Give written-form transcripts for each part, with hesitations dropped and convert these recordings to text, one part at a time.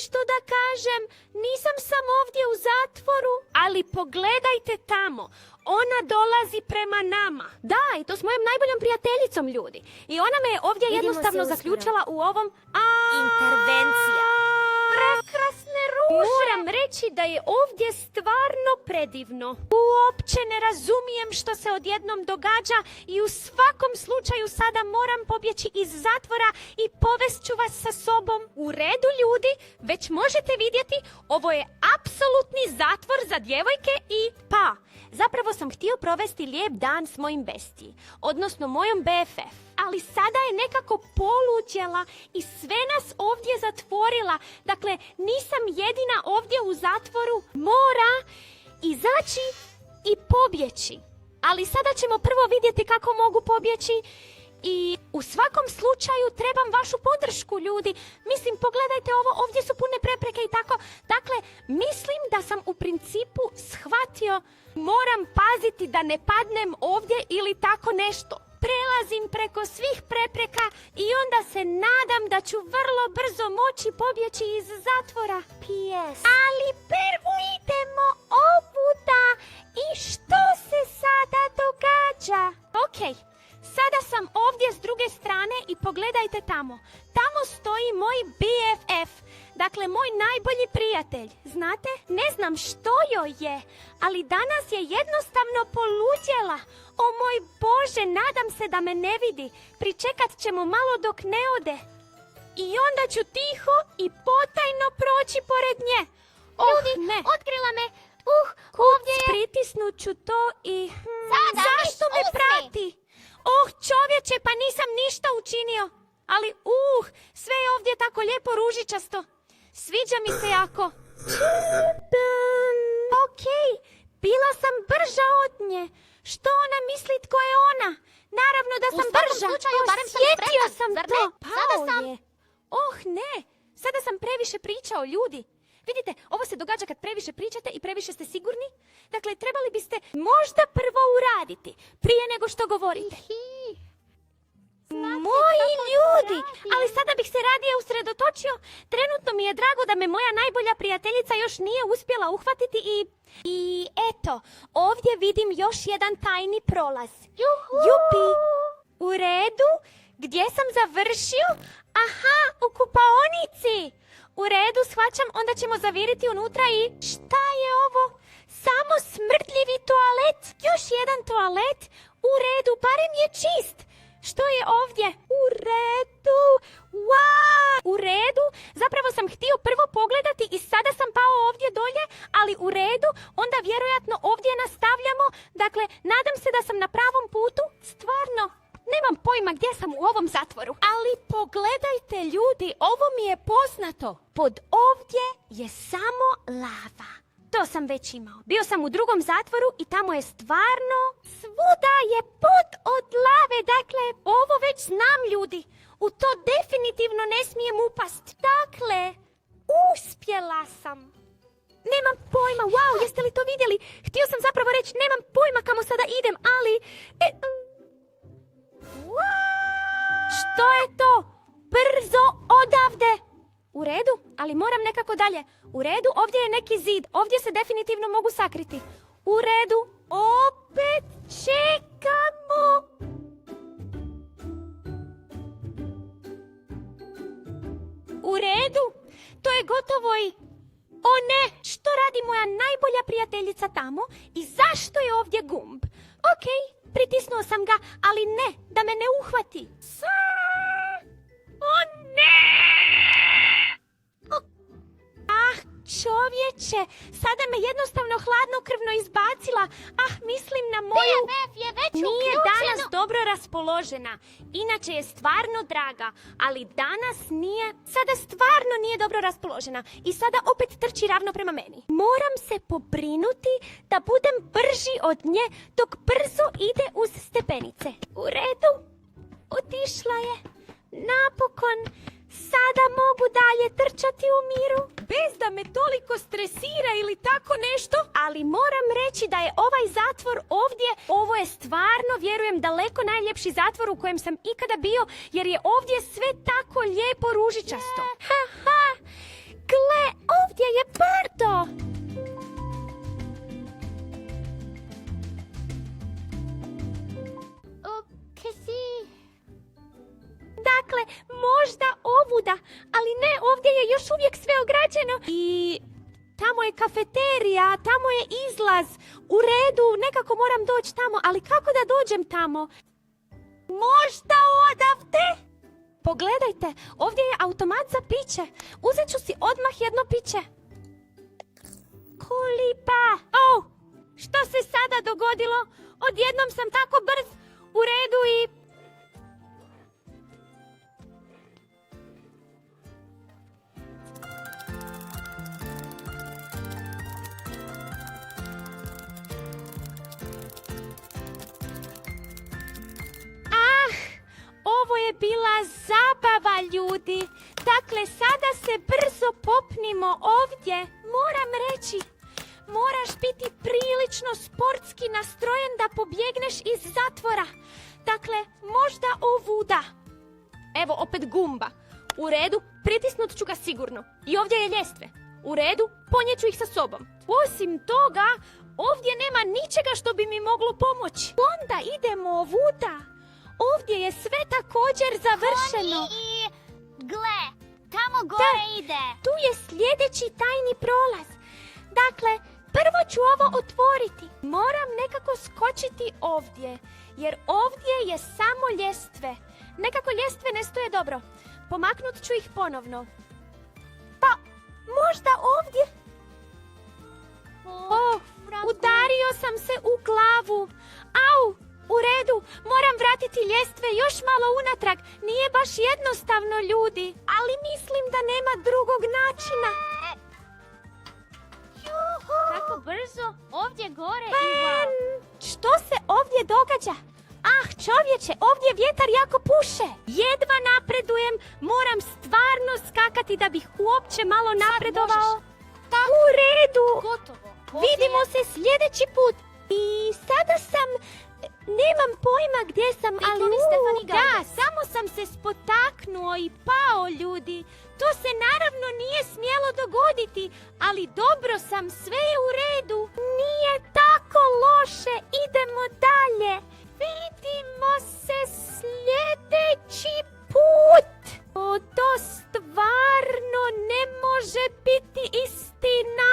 što da kažem. Nisam sam ovdje u zatvoru. Ali pogledajte tamo. Ona dolazi prema nama. Da, i to s mojom najboljom prijateljicom, ljudi. I ona me je ovdje jednostavno zaključala u ovom... Intervencija. Prekrasne ruže! Moram reći da je ovdje stvarno predivno. Uopće ne razumijem što se odjednom događa i u svakom slučaju sada moram pobjeći iz zatvora i povest ću vas sa sobom. U redu, ljudi, već možete vidjeti, ovo je apsolutni zatvor za djevojke i zapravo sam htio provesti lijep dan s mojim bestie, odnosno mojom BFF. Ali sada je nekako poludjela i sve nas ovdje zatvorila. Dakle, nisam jedina ovdje u zatvoru. Mora izaći i pobjeći. Ali sada ćemo prvo vidjeti kako mogu pobjeći. I u svakom slučaju trebam vašu podršku, ljudi. Mislim, pogledajte ovo, ovdje su pune prepreke i tako. Dakle, mislim da sam u principu shvatio, moram paziti da ne padnem ovdje ili tako nešto. Prelazim preko svih prepreka i onda se nadam da ću vrlo brzo moći pobjeći iz zatvora. PS. Ali prvo idemo ovuda. I što se sada događa? Okej. Sada sam ovdje s druge strane i pogledajte tamo. Tamo stoji moj BFF, dakle moj najbolji prijatelj. Znate, ne znam što joj je, ali danas je jednostavno poludjela. O moj Bože, nadam se da me ne vidi. Pričekat ćemo malo dok ne ode. I onda ću tiho i potajno proći pored nje. Ljudi, ne. otkrila me. Ovdje je. Pritisnut ću to i... Sada zašto me uzmi. prati? Čovječe, pa nisam ništa učinio. Ali, sve je ovdje tako lijepo ružičasto. Sviđa mi se jako. Okej, bila sam brža od nje. Što ona misli tko je ona? Naravno da sam brža. U svakom slučaju, barem sam Osjetio spreman, sam zar to. ne? Sada Pao sam. je. Ne. Sada sam previše pričao, ljudi. Vidite, ovo se događa kad previše pričate i previše ste sigurni. Dakle, trebali biste možda prvo uraditi prije nego što govorite. Moji ljudi, ali sada bih se radije usredotočio. Trenutno mi je drago da me moja najbolja prijateljica još nije uspjela uhvatiti i eto, ovdje vidim još jedan tajni prolaz. Jupi! U redu? Gdje sam završio? Aha, u kupaonici! U redu, shvaćam, onda ćemo zaviriti unutra i... Šta je ovo? Samo smrdljivi toalet? Još jedan toalet? U redu, barem je čist. Što je ovdje? U redu. Wow! U redu? Zapravo sam htio prvo pogledati i sada sam pao ovdje dolje, ali u redu, onda vjerojatno ovdje nastavljamo. Dakle, nadam se da sam na pravom putu. Stvarno, nemam pojma gdje sam u ovom zatvoru. Ali pogledajte, ljudi, ovo mi je poznato. Pod ovdje je samo lava. To sam već imao. Bio sam u drugom zatvoru i tamo je stvarno svuda je put od lave. Dakle, ovo već znam, ljudi. U to definitivno ne smijem upast. Dakle, uspjela sam. Nemam pojma. Wow, jeste li to vidjeli? Htio sam zapravo reći, nemam pojma kamo sada idem, ali... Što je to? Brzo odavde! U redu, ali moram nekako dalje. U redu, ovdje je neki zid. Ovdje se definitivno mogu sakriti. U redu, opet čekamo. U redu, to je gotovo i... O ne, što radi moja najbolja prijateljica tamo i zašto je ovdje gumb? Okej, pritisnuo sam ga, ali ne, da me ne uhvati. O ne! Čovječe, sada me jednostavno hladnokrvno izbacila. Mislim na moju... BFF je već Nije uključeno. danas dobro raspoložena. Inače je stvarno draga, ali danas nije... Sada stvarno nije dobro raspoložena. I sada opet trči ravno prema meni. Moram se pobrinuti da budem brži od nje dok brzo ide uz stepenice. U redu. Otišla je. Napokon. Sada mogu dalje trčati u miru. Bez da me toliko stresira ili tako nešto. Ali moram reći da je ovaj zatvor ovdje, ovo je stvarno, vjerujem, daleko najljepši zatvor u kojem sam ikada bio, jer je ovdje sve tako lijepo ružičasto. Haha, gle, ovdje je još uvijek sve ograđeno. I tamo je kafeterija, tamo je izlaz. U redu, nekako moram doći tamo, ali kako da dođem tamo? Možda odavde? Pogledajte, ovdje je automat za piće. Uzet ću si odmah jedno piće. Kulipa! Oh, što se sada dogodilo? Odjednom sam tako brz, u redu i... Ovo je bila zabava, ljudi. Dakle, sada se brzo popnimo ovdje. Moram reći, moraš biti prilično sportski nastrojen da pobjegneš iz zatvora. Dakle, možda ovuda. Evo, opet gumba. U redu, pritisnut ću ga sigurno. I ovdje je ljestve. U redu, ponijet ću ih sa sobom. Osim toga, ovdje nema ničega što bi mi moglo pomoći. Onda idemo ovuda. Ovdje je sve također završeno. I gle, tamo gore ide. Tu je sljedeći tajni prolaz. Dakle, prvo ću ovo otvoriti. Moram nekako skočiti ovdje, jer ovdje je samo ljestve. Nekako ljestve ne stoje dobro. Pomaknut ću ih ponovno. Pa, možda ovdje? Udario sam se u glavu. Au! U redu, moram vratiti ljestve još malo unatrag. Nije baš jednostavno, ljudi, ali mislim da nema drugog načina. Kako brzo, ovdje gore i Što se ovdje događa? Ah, čovječe, ovdje vjetar jako puše. Jedva napredujem, moram stvarno skakati da bih uopće malo napredovao. U redu. gotovo. Vidimo se sljedeći put. I sada sam... Nemam pojma gdje sam, ali da, samo sam se spotaknuo i pao, ljudi. To se naravno nije smjelo dogoditi, ali dobro sam, sve je u redu. Nije tako loše, idemo dalje. Vidimo se sljedeći put. O, to stvarno ne može biti istina.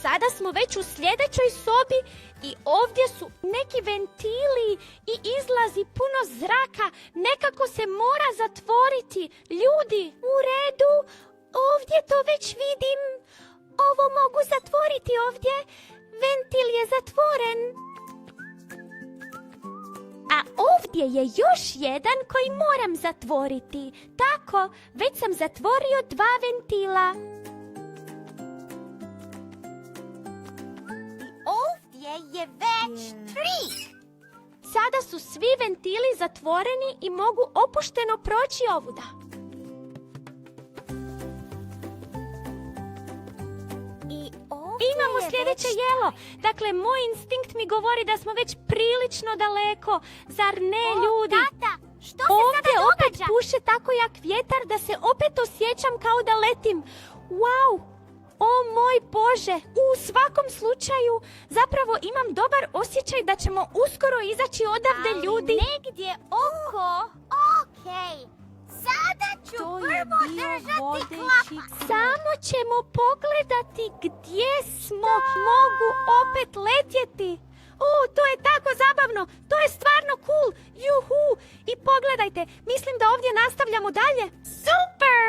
Sada smo već u sljedećoj sobi i ovdje su neki ventili i izlazi puno zraka. Nekako se mora zatvoriti. Ljudi, u redu, ovdje to već vidim. Ovo mogu zatvoriti ovdje. Ventil je zatvoren. A ovdje je još jedan koji moram zatvoriti. Tako, već sam zatvorio 2 ventila. Je već 3. Sada su svi ventili zatvoreni i mogu opušteno proći ovuda. Imamo sljedeće jelo. Dakle, moj instinkt mi govori da smo već prilično daleko. Zar ne, ljudi? Tata, što se Ovdje sada opet događa? puše tako jak vjetar da se opet osjećam kao da letim. Wow! O moj Bože, u svakom slučaju zapravo imam dobar osjećaj da ćemo uskoro izaći odavde, ljudi. Negdje oko. Okej. Sada ću prvo držati klapa. Samo ćemo pogledati gdje smo. Mogu opet letjeti. To je tako zabavno. To je stvarno cool. Juhu. I pogledajte, mislim da ovdje nastavljamo dalje. Super!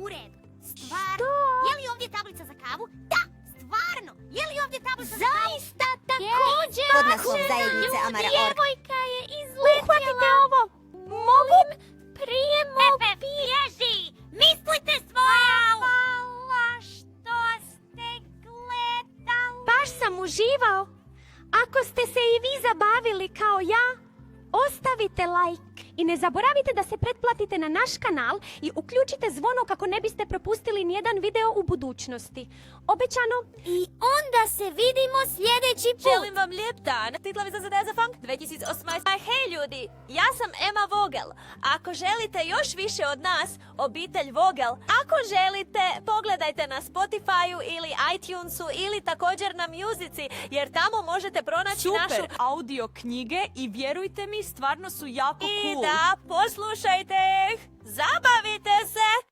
U redu. Stvarno. Je li ovdje tablica za kavu? Da, stvarno. Je li ovdje tablica za kavu? Zaista također. Kod nas u zajednice Amara Org. Djevojka je izletjela. Uhvatite ovo. Mogu prije bježi. Mislite svoje. Hvala što ste gledali. Baš sam uživao. Ako ste se i vi zabavili kao ja, ostavite like. I ne zaboravite da se pretplatite na naš kanal i uključite zvono kako ne biste propustili nijedan video u budućnosti. Obećano. I onda se vidimo sljedeći put. Želim vam lijep dan. Titlovi za Zadaja za Funk 2018. Hej ljudi, ja sam Emma Vogel. Ako želite još više od nas, obitelj Vogel, ako želite, pogledajte na Spotifyu ili iTunesu ili također na Musici, jer tamo možete pronaći našu Super audio knjige i vjerujte mi, stvarno su jako I cool. da poslušajte ih. Zabavite se.